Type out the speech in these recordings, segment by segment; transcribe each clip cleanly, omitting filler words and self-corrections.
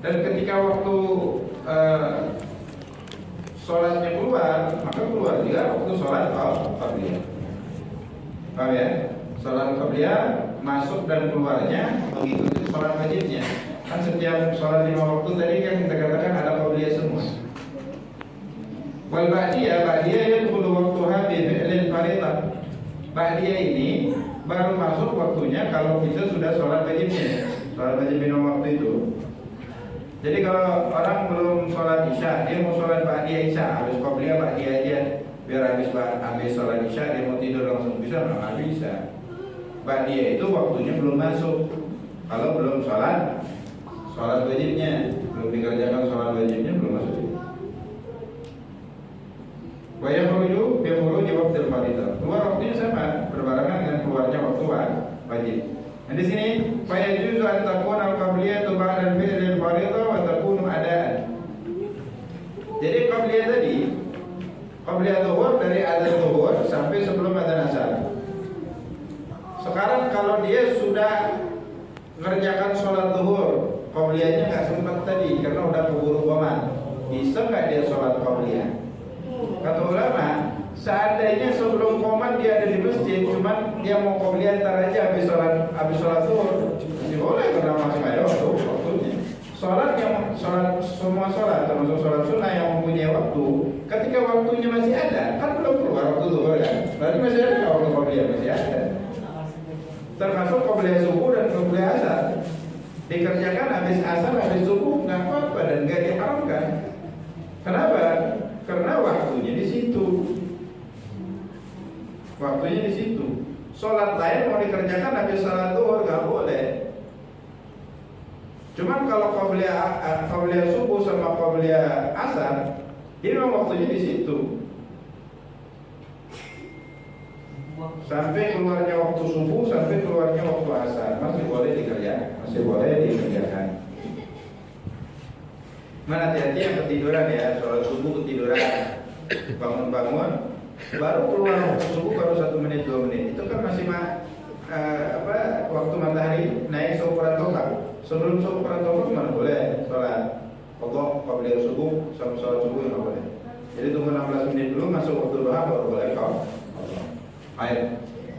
Dan ketika waktu sholatnya keluar, maka keluar juga waktu sholat qabliyah. Paham ya? Sholat qabliyah masuk dan keluarnya begitu sholat wajibnya. Kan setiap sholat 5 waktu tadi kan kita katakan ada qabliyah semua. Wal ba'diyah yadkhulu waqtuha bi fi'lil fardhah. Ba'diyah ini baru masuk waktunya kalau kita sudah sholat wajibnya. Sholat wajib 5 waktu itu. Jadi kalau orang belum sholat isya, dia mau sholat ba'diyah isya, habis qabliyah ba'diyah aja, biar habis sholat isya dia mau tidur langsung bisa, nggak bisa. Ba'diyah itu waktunya belum masuk. Kalau belum sholat wajibnya, belum dikerjakan sholat wajibnya belum masuk. Wa yakhruju bi khuruji waqtil fardhah. Keluar waktunya sama, berbarengan dengan keluarnya waktu wajib. Nah di sini fa yajuzu an takuna al-qabliyatu ba'da al-fi'l al-fardhah wa takunu adaan. Jadi qabliyah tadi, qabliyah zuhur dari adzan zuhur sampai sebelum adzan asar. Sekarang kalau dia sudah mengerjakan sholat zuhur, qabliyahnya nggak sempat tadi karena udah keburu qomat. Bisa nggak dia sholat qabliyah? Kata ulama, seandainya sebelum qomat dia ada di masjid, cuman dia mau qabliyah ntar aja habis sholat zuhur, masih boleh karena masih ada waktunya. Semua sholat termasuk sholat sunnah yang mempunyai waktu, ketika waktunya masih ada, kan belum keluar waktu zuhur kan? Berarti masih ada waktu qabliyah, masih ada. Termasuk qabliyah subuh dan qabliyah asar. Dikerjakan habis asar, habis subuh nggak apa-apa dan nggak diharamkan. Kenapa? Karena waktunya di situ. Waktunya di situ. Sholat lain mau dikerjakan habis sholat zuhur nggak boleh. Cuman kalau qabliyah subuh sama qabliyah asar, ini memang waktunya di situ. Sampai keluarnya waktu subuh, sampai keluarnya waktu asar masih boleh dikerjakan. Mana hati-hati yang ketiduran ya, sholat subuh ketiduran, bangun-bangun, baru keluar waktu subuh baru 1 menit 2 menit, itu kan masih waktu matahari naik seukuran tombak. Sebelum seukuran tombak mana boleh sholat qabliyah subuh sama sholat subuh nggak boleh. Jadi tunggu 16 menit dulu masuk waktu duha baru boleh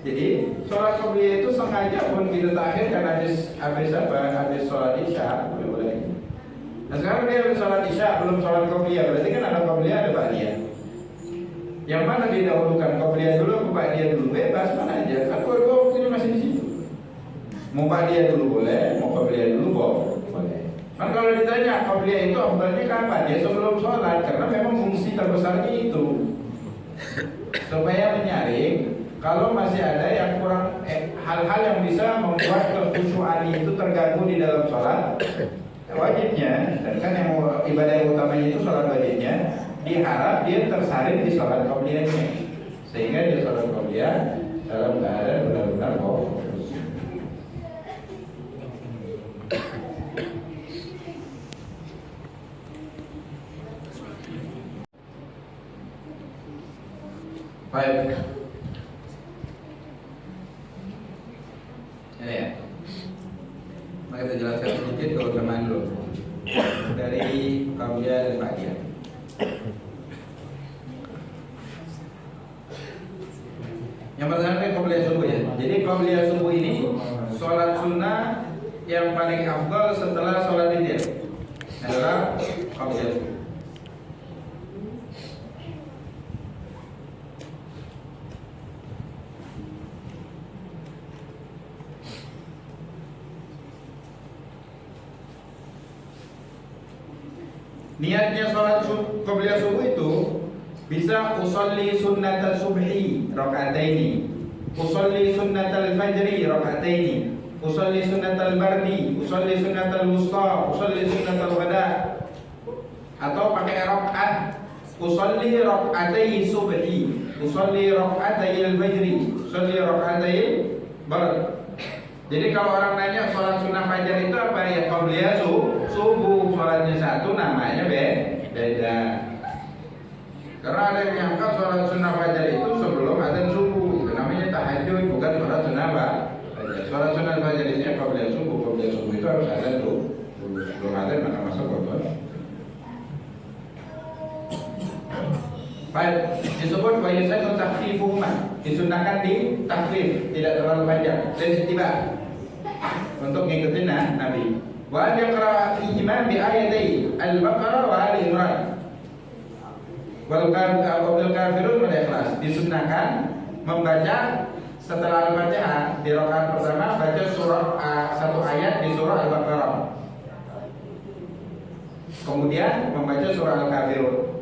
Jadi sholat qabliyah itu sengaja pun kita takhirkan habis sholat isya boleh. Nah sekarang dia habis sholat isya belum sholat qabliyah, berarti kan ada qabliyah ada ba'diyah. Yang mana didahulukan, qabliyah dulu atau ba'diyah dulu? Bebas mana aja, kan dua waktunya masih di situ. Mau ba'diyah dulu boleh, mau qabliyah dulu boleh. Kan kalau ditanya qabliyah itu afdalnya kapan? Ya sebelum sholat, karena memang fungsi terbesarnya itu supaya menyaring kalau masih ada yang kurang hal-hal yang bisa membuat kekhusyuan itu terganggu di dalam sholat wajibnya. Dan kan yang ibadah yang utamanya itu sholat wajibnya, diharap dia tersaring di sholat qabliyahnya, sehingga dia sholat qabliyah dalam keadaan benar-benar fokus. Baik. Ini ya. Maka kita jelaskan sedikit keutamaan dulu dari qabliyah dan ba'diyah. Yang pertama kan qabliyah subuh ya. Jadi qabliyah subuh ini sholat sunnah yang paling afdal setelah sholat witir adalah qabliyah subuh. Niatnya sholat qabliyah subuh itu bisa usolli sunnatal subhi raka'ataini, usolli sunnatal fajri raka'ataini, usolli sunnatal bardi, usolli sunnatal wusta, usolli sunnatal ghada, atau pakai rakaat usolli raka'atai subhi, usolli raka'atai al-fajri, usolli raka'atai bar. Jadi kalau orang nanya sholat sunnah fajar itu apa ya, qabliyah subuh, sholatnya satu namanya beda. Karena ada yang nyangka sholat sunnah fajar itu sebelum adzan subuh, itu namanya tahajud, bukan sholat sunnah fajar. Sholat sunnah fajar itu qabliyah subuh itu harus adzan dulu. belum ada maka masuk waktu. Baik, disebut wa yusanu takhfifuhuma, disunahkan di takhfif, tidak terlalu panjang, tiba untuk ngikutin Nabi. Wa yaqra fihima bi ayatai Al-Baqarah wa Ali Imran. Wal kafirun wal ikhlas, disunahkan membaca setelah Al-Fatihah di rakaat pertama baca surah satu ayat di surah Al-Baqarah. Kemudian membaca surah Al-Kafirun.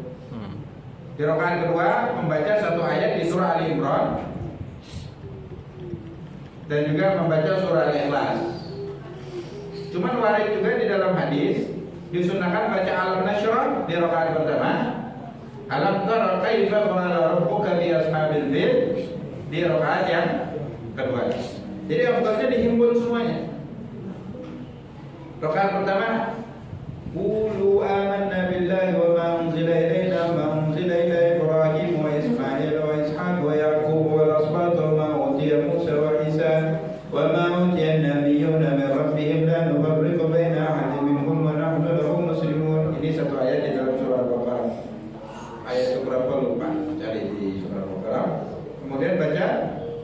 Di rakaat kedua membaca satu ayat di surah Ali Imran dan juga membaca surah Al-Ikhlas. Cuman warid juga di dalam hadis disunahkan baca Alam Nashrah di rakaat pertama, Alam tara kaifa fa'ala rabbuka bi ashabil fil di rakaat yang kedua. Jadi afdalnya dihimpun semuanya. Rakaat pertama, Qulu amanna billahi wa ma unzila ilayna ma unzila ila Ibrahim wa Ismail wa Ishaq wa Yaqub wal asbat wa ma utiya Musa wa Isa wa ma utiya an-nabiyyuna min rabbihim la nufarriqu baina ahadin minhum wa nahnu lahu muslimun. Ini satu ayat di dalam surah Al-Baqarah. Ayat berapa lupa, cari di surah Al-Baqarah. Kemudian baca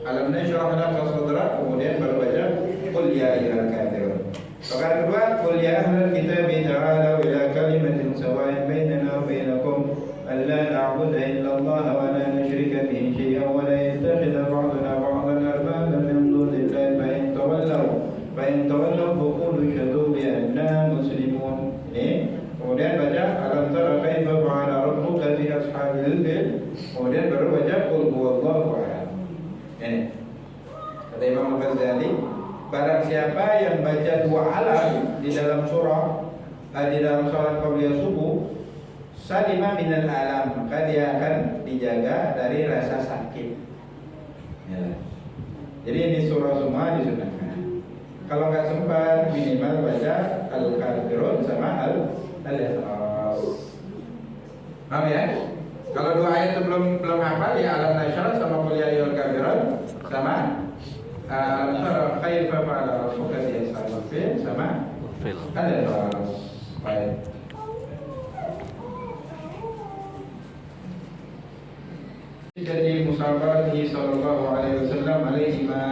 Alam nashrah laka sadrak, kemudian baru baca Qul ya ayyuhal kafirun. Rakaat kedua, Qul ya ahlal kitabi ta'alu ila kalimatin sawa'in bainana wa bainakum alla na'budu illa Allah wa la nusyrika bihi syai'an wa la yattakhidha ba'duna ba'dan arbaban min dunillahi fa in tawallaw faqulu ashhadu bi anna muslimun. Kemudian baca Alam tara kaifa fa'ala rabbuka bi ashabil fil. Kemudian baru baca Qul huwallahu ahad. Ini kata Imam Al-Ghazali, barang siapa yang baca dua alam di dalam surah di dalam salat qabliyah subuh, salima minal alam, maka dia akan dijaga dari rasa sakit. Ya. Jadi ini surah semua disunahkan. Kalau nggak sempat minimal baca Al-Kafirun sama Al-Ikhlas. Paham ya? Kalau dua ayat itu belum hafal ya Alam Nashrah sama Qul ya ayyuhal kafirun sama Alam tara kaifa fa'ala rabbuka bi ashabil fil sama Al-Ikhlas. Baik. Jadi musawarati sallallahu alaihi wasallam alaihima.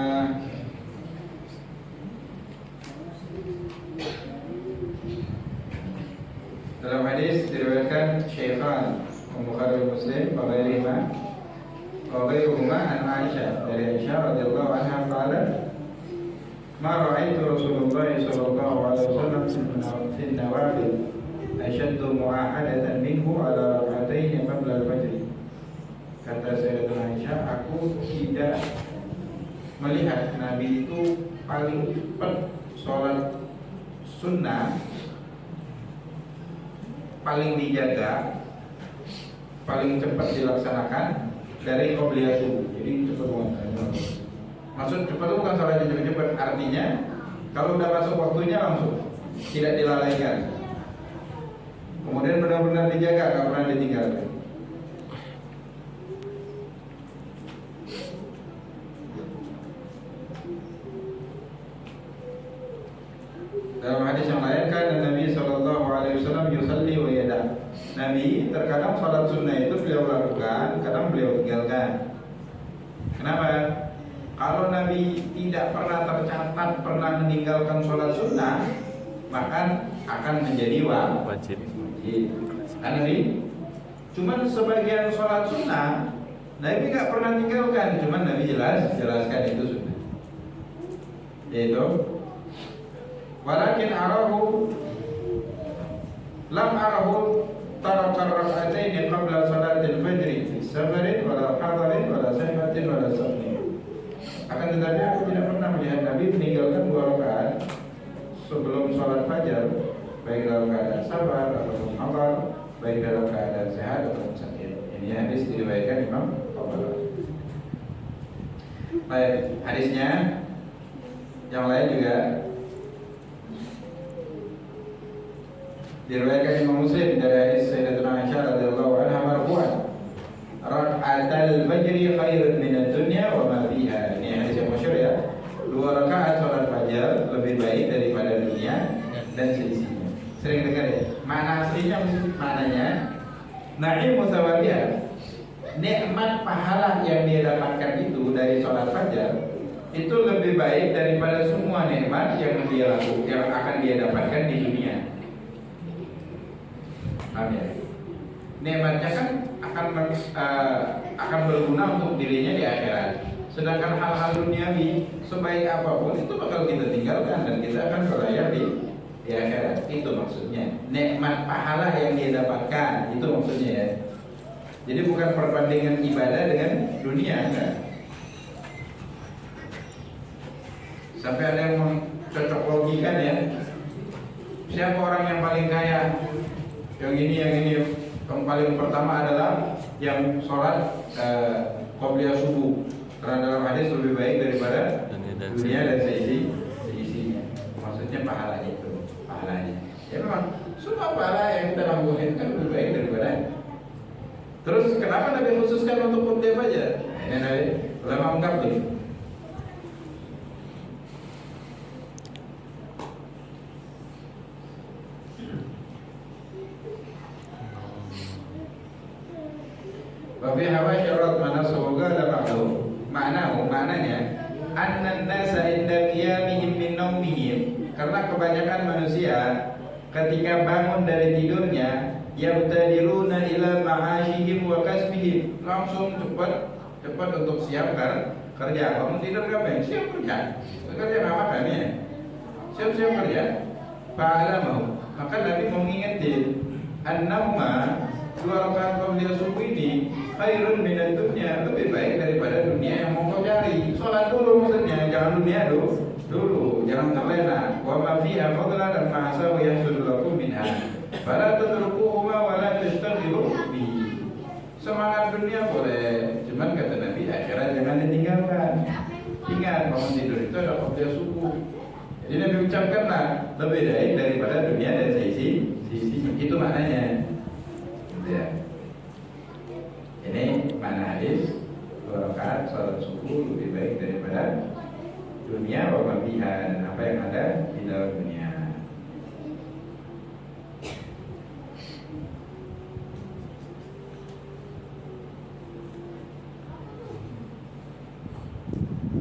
Dalam hadis diriwayatkan Syaikhan Bukhari Muslim wa ghairuhuma an Aisyah, dari Aisyah radhiyallahu anha qalat ma ra'aitu Rasulullah sallallahu alaihi wasallam fi an-nawafil ashaddu mu'ahadatan minhu ala rak'atayn qabla al-fajr. Kata Sayyidatuna Aisyah, aku tidak melihat Nabi itu paling cepat sholat sunnah, paling dijaga, paling cepat dilaksanakan dari qobliyah subuh. Jadi cepat banget. Maksud cepat itu bukan salahnya cepat-cepat, artinya kalau udah masuk waktunya langsung, tidak dilalaikan. Kemudian benar-benar dijaga, nggak pernah ditinggalkan. Dalam hadis yang lain kan Nabi sallallahu alaihi wasallam yusalli wa yada. Nabi terkadang salat sunnah itu beliau lakukan, kadang beliau tinggalkan. Kenapa? Kalau Nabi tidak pernah tercatat pernah meninggalkan salat sunnah, maka akan menjadi wajib. Nabi cuman sebagian salat sunnah Nabi nggak pernah tinggalkan, cuman Nabi jelaskan itu sunnah. Yaitu walakin arahu lam arahu tarakar rak'atayn qabla salatil fajr fi safarin wala hadarin wala sayhatin wala safrin. Akan tetapi aku tidak pernah melihat Nabi meninggalkan 2 rakaat sebelum salat fajar, baik dalam keadaan safar atau hadar, baik dalam keadaan sehat atau sakit. Ini hadis diriwayatkan Imam Tabrani. Baik, hadisnya yang lain juga diriwayatkan Imam Muslim dari hadis Sayyidatuna Aisyah radhiyallahu anha marfu'an, raka'atul fajri khairun minad dunya wa ma fiha. Ini hadis yang masyhur ya. 2 rakaat salat fajar lebih baik daripada dunia dan seisinya. Sering dengar ya? Makna aslinya maknanya na'im mutawabiyah, nikmat pahala yang dia dapatkan itu dari sholat fajar itu lebih baik daripada semua nikmat yang dia lakukan, yang akan dia dapatkan di dunia. Paham ya? Nikmatnya kan akan berguna untuk dirinya di akhirat. Sedangkan hal-hal duniawi sebaik apapun itu bakal kita tinggalkan dan kita akan berlayar di akhirat. Itu maksudnya. Nikmat pahala yang dia dapatkan itu maksudnya ya. Jadi bukan perbandingan ibadah dengan dunia, enggak. Sampai ada yang mencocok logikan ya. Siapa orang yang paling kaya? Yang ini. Yang paling pertama adalah yang sholat qobliyah subuh. Karena dalam hadis lebih baik daripada dunia dan seisinya. Maksudnya pahalanya itu, pahalanya. Ya memang semua pahala yang kita lakukan kan lebih baik daripada. Terus kenapa Nabi khususkan untuk qobliyah fajar? Ini Nabi ulama ungkap nih. Wafi hawa syarat mana semoga ada maklum. Maknanya annan nasa inda qiyamihim min naumihim, karena kebanyakan manusia ketika bangun dari tidurnya yabtadiruna ila ma'ashihim wa kasbihim, langsung cepat untuk siap kerja. Kamu tidur ngapain? Siap kerja. Kerja apa makan ya? Siap-siap kerja. Pahala mau. Maka Nabi mau ngingetin an-nauma, 2 rakaat qobliyah subuh ini khairun minad dunya, lebih baik daripada dunia yang mau kau cari. Sholat dulu maksudnya, jangan dunia dulu, jangan terlena. Wa ma fiha fadlan dan ma'asa wa yahsul lakum minha. Fala tatrukuhuma wa la tashtaghilu bi. Semangat dunia boleh, cuman kata Nabi akhirat jangan ditinggalkan. Ingat bangun tidur itu ada qobliyah subuh. Jadi Nabi ucapkanlah lebih baik daripada dunia dan seisi. Itu maknanya. Ya. Ini makna hadis 2 rakaat salat subuh lebih baik daripada dunia wa ma fiha, dan apa yang ada di dalam dunia.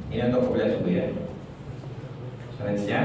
Ini untuk qobliyah subuh ya. Selanjutnya